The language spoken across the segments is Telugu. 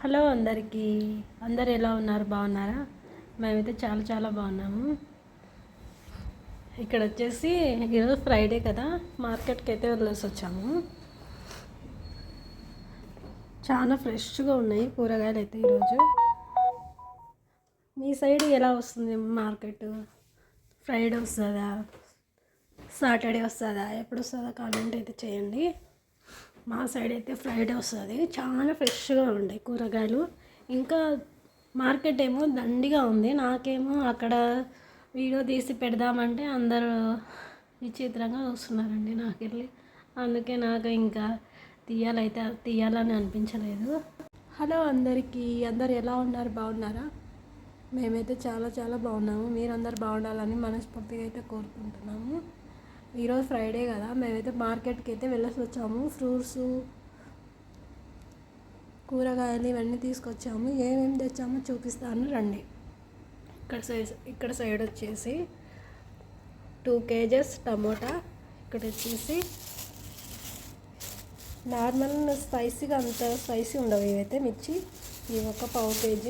హలో అందరికీ. అందరు ఎలా ఉన్నారు? బాగున్నారా? మేమైతే చాలా చాలా బాగున్నాము. ఇక్కడ వచ్చేసి ఈరోజు ఫ్రైడే కదా, మార్కెట్కి అయితే వెళ్ళేసి వచ్చాము. చాలా ఫ్రెష్గా ఉన్నాయి కూరగాయలు అయితే ఈరోజు. మీ సైడ్ ఎలా వస్తుంది మార్కెట్? ఫ్రైడే వస్తుందా, సాటర్డే వస్తుందా, ఎప్పుడు వస్తుందా కామెంట్ అయితే చేయండి. మా సైడ్ అయితే ఫ్రైడే వస్తుంది. చాలా ఫ్రెష్గా ఉంటాయి కూరగాయలు. ఇంకా మార్కెట్ ఏమో దండిగా ఉంది. నాకేమో అక్కడ వీడియో తీసి పెడదామంటే అందరూ విచిత్రంగా చూస్తున్నారండి నాకెళ్ళి. అందుకే నాకు ఇంకా తీయాలని అనిపించలేదు. హలో అందరికీ. అందరు ఎలా ఉన్నారు? బాగున్నారా? మేమైతే చాలా చాలా బాగున్నాము. మీరందరూ బాగుండాలని మనస్ఫూర్తిగా అయితే కోరుకుంటున్నాము. ఈరోజు ఫ్రైడే కదా, మేమైతే మార్కెట్కి అయితే వెళ్ళేసి వచ్చాము. ఫ్రూట్స్, కూరగాయలు ఇవన్నీ తీసుకొచ్చాము. ఏమేమి తెచ్చామో చూపిస్తాను రండి. ఇక్కడ సైడ్ వచ్చేసి 2 kgs టమోటా. ఇక్కడ వచ్చేసి నార్మల్ స్పైసీగా, అంత స్పైసీ ఉండవు ఇవైతే మిర్చి. ఇవి ఒక 1/2 kg.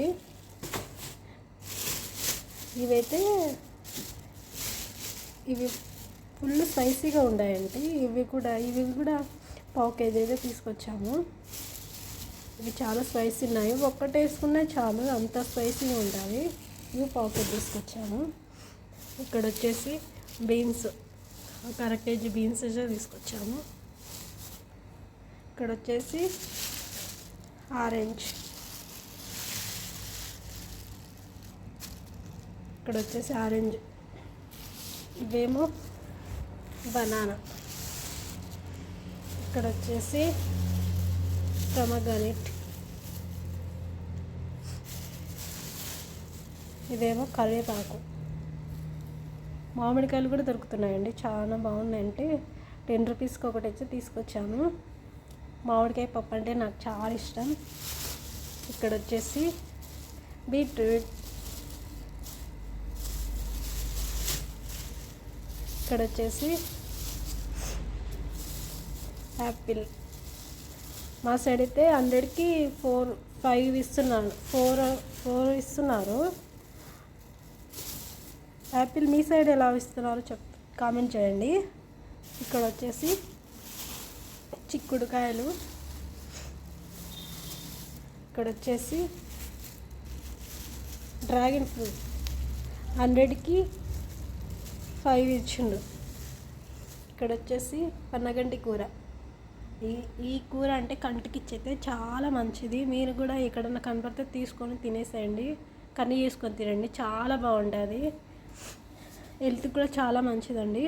ఇవైతే ఇవి ఫుల్ స్పైసీగా ఉన్నాయండి. ఇవి కూడా 1/2 kg అయితే తీసుకొచ్చాము. ఇవి చాలా స్పైసీ ఉన్నాయి. ఒక్కటి వేసుకున్నా చాలు, అంత స్పైసీగా ఉంటాయి. ఇవి 1/2 kg తీసుకొచ్చాము. ఇక్కడ వచ్చేసి బీన్స్, ఒక 1/2 kg బీన్స్ అయితే తీసుకొచ్చాము. ఇక్కడ వచ్చేసి ఆరెంజ్, ఇవేమో బనానా. ఇక్కడ వచ్చేసి పొమగ్రనేట్, ఇవేమో కరివేపాకు. మామిడికాయలు కూడా దొరుకుతున్నాయండి, చాలా బాగున్నాయంటే 10 రూపీస్కి ఒకటి వచ్చి తీసుకొచ్చాను. మామిడికాయ పప్పు అంటే నాకు చాలా ఇష్టం. ఇక్కడ వచ్చేసి బీట్రూట్, ఇక్కడ వచ్చేసి యాపిల్. మా సైడ్ అయితే 100కి 5 ఇస్తున్నాను, 4 ఇస్తున్నారు యాపిల్. మీ సైడ్ ఎలా ఇస్తున్నారో కామెంట్ చేయండి. ఇక్కడ వచ్చేసి చిక్కుడుకాయలు. ఇక్కడ వచ్చేసి డ్రాగన్ ఫ్రూట్ 100కి 5 ఇచ్చిండు. ఇక్కడ వచ్చేసి పన్నగంటి కూర. ఈ కూర అంటే కంటికి ఇచ్చైతే చాలా మంచిది. మీరు కూడా ఎక్కడన్నా కనపడితే తీసుకొని తినేసేయండి. కర్రీ చేసుకొని తినండి, చాలా బాగుంటుంది. హెల్త్ కూడా చాలా మంచిదండి.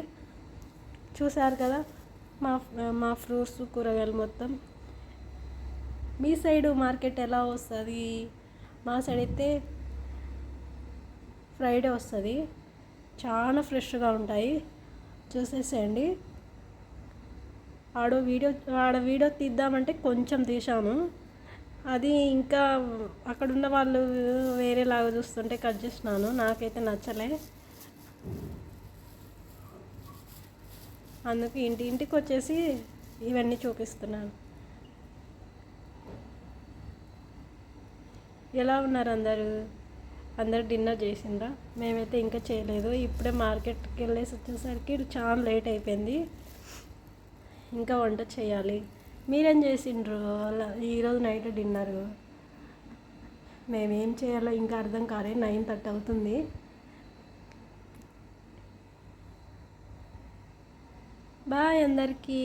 చూసారు కదా మా ఫ్రూట్స్, కూరగాయలు మొత్తం. మీ సైడు మార్కెట్ ఎలా వస్తుంది? మా సైడ్ అయితే ఫ్రైడే వస్తుంది. చాలా ఫ్రెష్గా ఉంటాయి, చూసేసేయండి. ఆడ వీడియో తీద్దామంటే కొంచెం తీసాను. అది ఇంకా అక్కడ ఉన్న వాళ్ళు వేరేలాగా చూస్తుంటే కట్ చేసినాను. నాకైతే నచ్చలే, అందుకు ఇంటికి వచ్చేసి ఇవన్నీ చూపిస్తున్నాను. ఎలా ఉన్నారు అందరు డిన్నర్ చేసిండ్రా? మేమైతే ఇంకా చేయలేదు. ఇప్పుడే మార్కెట్కి వెళ్ళేసి వచ్చేసరికి చాలా లేట్ అయిపోయింది. ఇంకా వంట చేయాలి. మీరేం చేసిండ్రు ఈరోజు నైట్ డిన్నర్? మేమేం చేయాలో ఇంకా అర్థం కాలే. 9:30 అవుతుంది. బాయ్ అందరికీ.